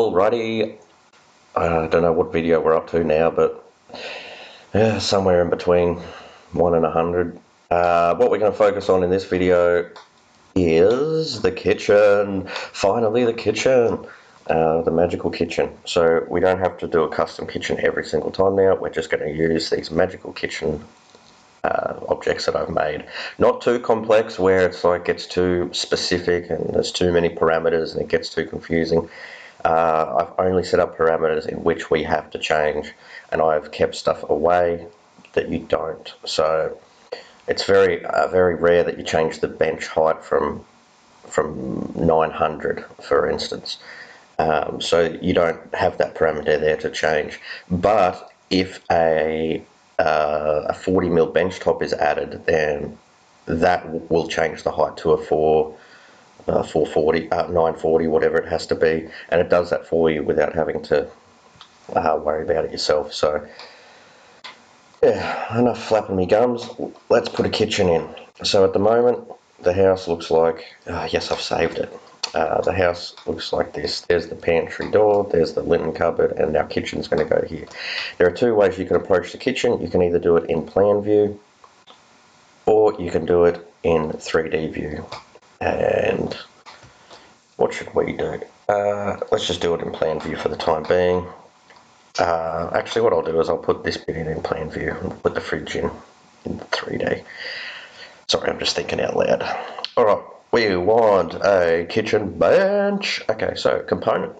Alrighty, I don't know what video we're up to now, but yeah, somewhere in between 1 and 100. What we're going to focus on in this video is the kitchen. Finally, the kitchen. The magical kitchen. So we don't have to do a custom kitchen every single time now. We're just going to use these magical kitchen objects that I've made. Not too complex where it's like gets too specific and there's too many parameters and it gets too confusing. I've only set up parameters in which we have to change, and I've kept stuff away that you don't. So it's very rare that you change the bench height from 900, for instance. So you don't have that parameter there to change. But if a 40mm bench top is added, then that will change the height to a 440, 940, whatever it has to be, and it does that for you without having to worry about it yourself. So yeah, enough flapping me gums. Let's put a kitchen in. So at the moment the house looks like, yes, I've saved it. The house looks like this. There's the pantry door, there's the linen cupboard, and our kitchen's going to go here. There are two ways you can approach the kitchen. You can either do it in plan view, or you can do it in 3D view. And what should we do? Let's just do it in plan view for the time being. Actually, what I'll do is I'll put this bit in plan view and put the fridge in 3D. Sorry, I'm just thinking out loud. Alright, we want a kitchen bench. Okay, so component.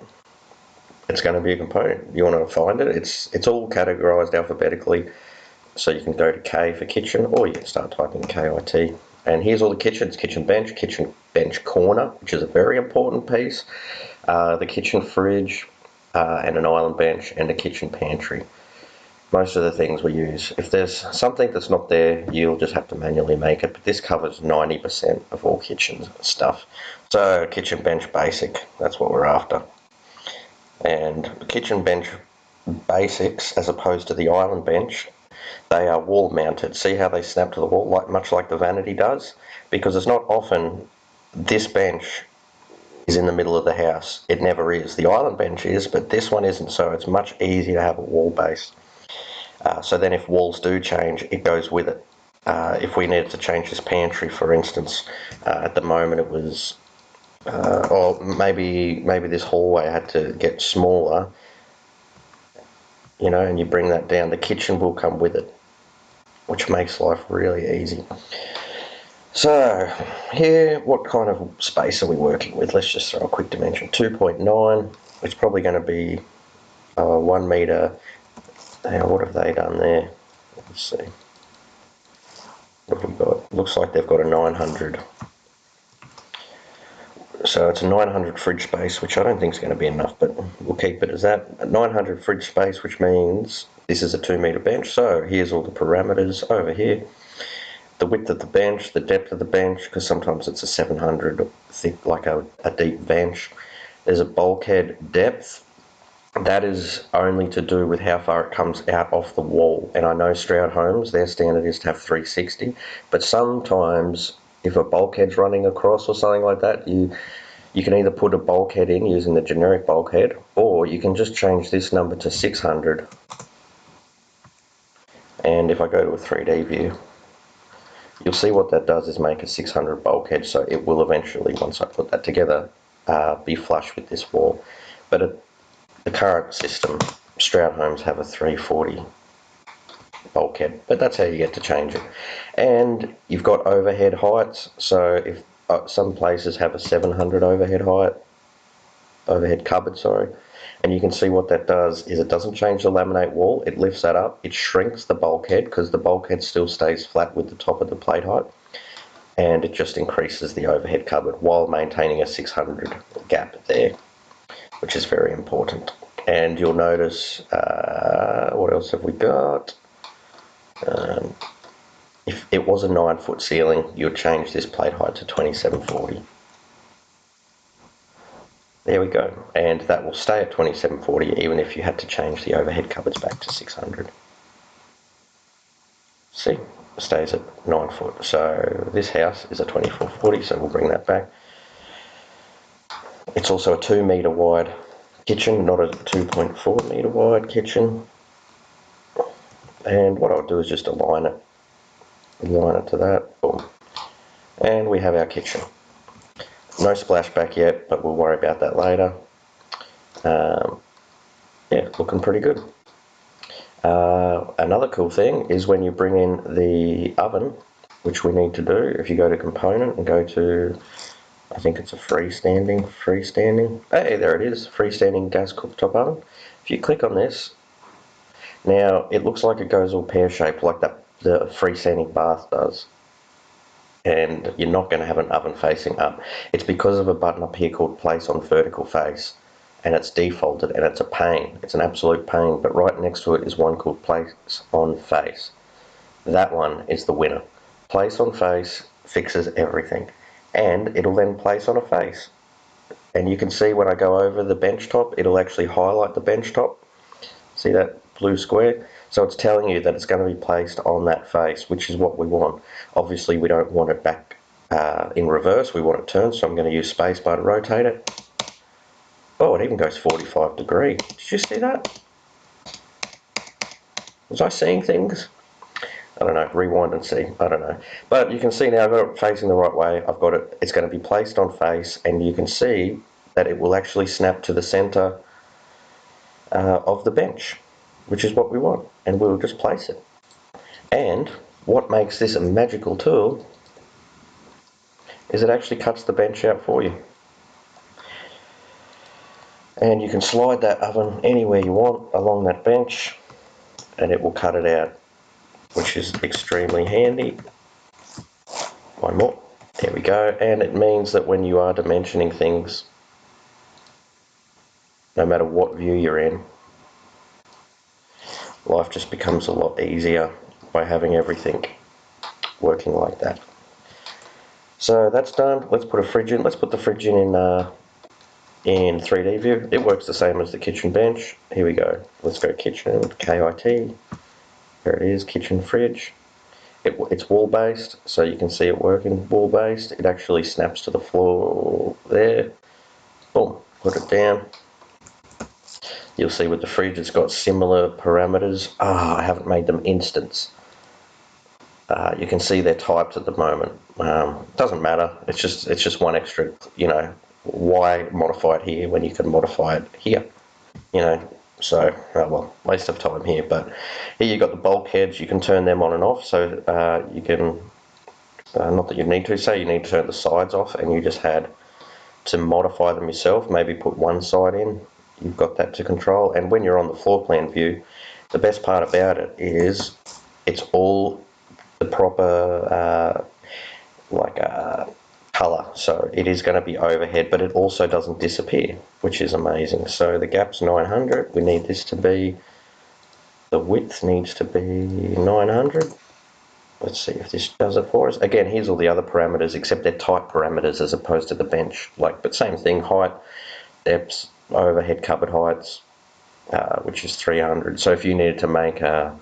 It's going to be a component. You want to find it. It's all categorized alphabetically. So you can go to K for kitchen, or you can start typing KIT. And here's all the kitchens: kitchen bench corner, which is a very important piece, the kitchen fridge, and an island bench, and a kitchen pantry. Most of the things we use. If there's something that's not there, you'll just have to manually make it, but this covers 90% of all kitchen stuff. So kitchen bench basic, that's what we're after. And kitchen bench basics, as opposed to the island bench, they are wall mounted. See how they snap to the wall, much like the vanity does? Because it's not often this bench is in the middle of the house. It never is. The island bench is, but this one isn't, so it's much easier to have a wall base. So then if walls do change, it goes with it. If we needed to change this pantry, for instance, at the moment it was, or maybe this hallway had to get smaller, and you bring that down, the kitchen will come with it, which makes life really easy. So here, what kind of space are we working with? Let's just throw a quick dimension. 2.9, it's probably going to be 1 meter. What have they done there? Let's see. What have we got? Looks like they've got a 900. So it's a 900 fridge space, which I don't think is going to be enough, but we'll keep it as that. A 900 fridge space, which means this is a 2 meter bench. So here's all the parameters over here. The width of the bench, the depth of the bench, because sometimes it's a 700 thick, like a deep bench. There's a bulkhead depth. That is only to do with how far it comes out off the wall. And I know Stroud Homes, their standard is to have 360, but sometimes if a bulkhead's running across or something like that, you can either put a bulkhead in using the generic bulkhead, or you can just change this number to 600. And if I go to a 3D view, you'll see what that does is make a 600 bulkhead, so it will eventually, once I put that together, be flush with this wall. But the current system, Stroud Homes have a 340 bulkhead, but that's how you get to change it. And you've got overhead heights, so if some places have a 700 overhead cupboard, sorry, and you can see what that does is it doesn't change the laminate wall, it lifts that up, it shrinks the bulkhead because the bulkhead still stays flat with the top of the plate height, and it just increases the overhead cupboard while maintaining a 600 gap there, which is very important. And you'll notice, what else have we got? If it was a 9-foot ceiling, you'd change this plate height to 2740. There we go, and that will stay at 2740 even if you had to change the overhead cupboards back to 600. See, it stays at 9 foot. So this house is a 2440, so we'll bring that back. It's also a 2 meter wide kitchen, not a 2.4 metre wide kitchen. And what I'll do is just align it to that, boom. And we have our kitchen. No splashback yet, but we'll worry about that later. Yeah, looking pretty good. Another cool thing is when you bring in the oven, which we need to do, if you go to component and go to, I think it's a freestanding, hey, there it is, freestanding gas cooktop oven. If you click on this, now it looks like it goes all pear-shaped like that the freestanding bath does. And you're not going to have an oven facing up. It's because of a button up here called place on vertical face, and it's defaulted, and it's a pain. It's an absolute pain, but right next to it is one called place on face. That one is the winner. Place on face fixes everything, and it'll then place on a face. And you can see when I go over the bench top, it'll actually highlight the bench top. See that blue square? So it's telling you that it's going to be placed on that face, which is what we want. Obviously, we don't want it back in reverse. We want it turned, so I'm going to use spacebar to rotate it. Oh, it even goes 45 degrees. Did you see that? Was I seeing things? I don't know. Rewind and see. I don't know. But you can see now I've got it facing the right way. I've got it. It's going to be placed on face, and you can see that it will actually snap to the center of the bench, which is what we want, and we'll just place it. And what makes this a magical tool is it actually cuts the bench out for you. And you can slide that oven anywhere you want along that bench and it will cut it out, which is extremely handy. One more. There we go. And it means that when you are dimensioning things, no matter what view you're in, life just becomes a lot easier by having everything working like that. So that's done. Let's put a fridge in. Let's put the fridge in 3D view. It works the same as the kitchen bench. Here we go. Let's go kitchen, KIT. There it is, kitchen fridge. It's wall based, so you can see it working wall based. It actually snaps to the floor there. Boom, put it down. You'll see with the fridge it's got similar parameters. I haven't made them instants. You can see they're typed at the moment. Doesn't matter. It's just one extra. Why modify it here when you can modify it here? So well, waste of time here. But here you've got the bulkheads. You can turn them on and off. So you can. Not that you need to. Say you need to turn the sides off, and you just had to modify them yourself. Maybe put one side in. You've got that to control. And when you're on the floor plan view, the best part about it is it's all the proper colour. So it is going to be overhead, but it also doesn't disappear, which is amazing. So the gap's 900. We need this to be, the width needs to be 900. Let's see if this does it for us. Again, here's all the other parameters, except they're type parameters as opposed to the bench. But same thing, height, depths, overhead cupboard heights, which is 300. So if you needed to make the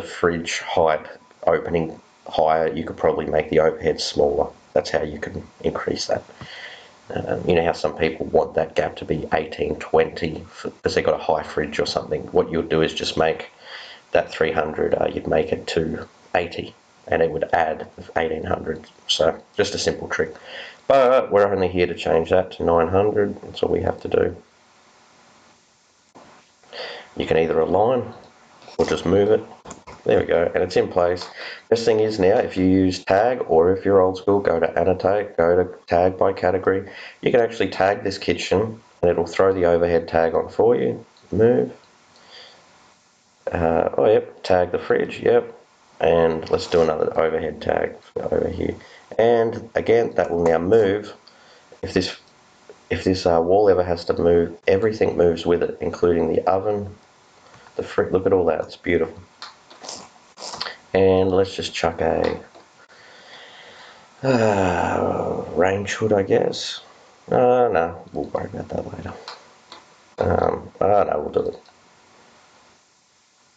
fridge height opening higher, you could probably make the overhead smaller. That's how you can increase that. You know how some people want that gap to be 1820 because they've got a high fridge or something. What you'll do is just make that 300, you'd make it to 80 and it would add 1800. So just a simple trick. But we're only here to change that to 900. That's all we have to do. You can either align or just move it. There we go, and it's in place. Best thing is now, if you use tag, or if you're old school, go to annotate, go to tag by category. You can actually tag this kitchen, and it'll throw the overhead tag on for you. Move. Oh, yep, tag the fridge, yep. And let's do another overhead tag over here. And again, that will now move. If this wall ever has to move, everything moves with it, including the oven, the fridge. Look at all that, it's beautiful. And let's just chuck a range hood, I guess. No, we'll worry about that later. No, we'll do it.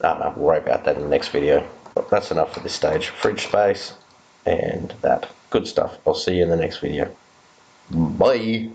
No, we'll worry about that in the next video. But that's enough for this stage. Fridge space and that. Good stuff. I'll see you in the next video. Bye.